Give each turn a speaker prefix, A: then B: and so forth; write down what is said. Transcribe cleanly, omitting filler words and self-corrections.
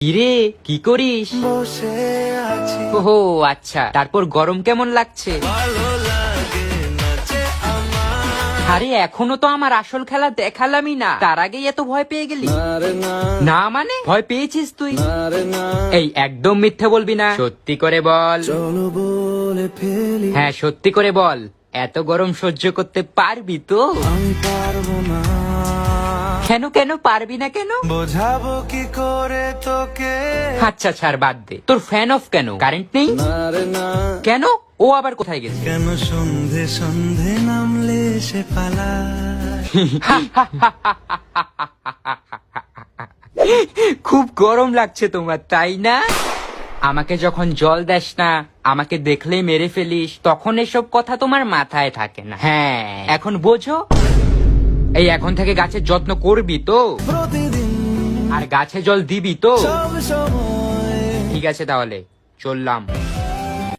A: কিরে কি করিস?
B: বসে আছি,
A: ওহো আচ্ছা, তারপর গরম কেমন লাগছে?
B: ভালো লাগে নাচে আমার।
A: আরে এখনো তো আমার আসল খেলা দেখালামই না, তার আগেই এত ভয় পেয়ে গেলি?
B: আরে না,
A: না মানে ভয় পেয়েছিস তুই?
B: আরে না,
A: এই একদম মিথ্যে বলবি না, সত্যি করে বল।
B: চলো বলে ফেলি,
A: হ্যাঁ সত্যি করে বল, এত গরম সহ্য করতে পারবি তো?
B: আমি পারবো না।
A: কেন কেন পারবি না কেন?
B: বোঝাবো কি করে তোকে,
A: আচ্ছা ছাড় বাদ দে, তোর ফ্যান অফ কেন? কারেন্ট নেই
B: আরে না,
A: কেন? ও আবার কোথায় গেছে?
B: কেন সন্ধে সন্ধে নামলে সে পালায়।
A: খুব গরম লাগছে তোমার তাই না? আমাকে যখন জল দেস না, আমাকে দেখলেই মেরে ফেলিস, তখন এসব কথা তোমার মাথায় থাকে না। হ্যাঁ এখন বোঝো। এই এখন থেকে গাছের যত্ন করবি তো?
B: প্রতিদিন
A: আর গাছে জল দিবি তো?
B: সব সময়
A: ঠিক আছে তাহলে চললাম।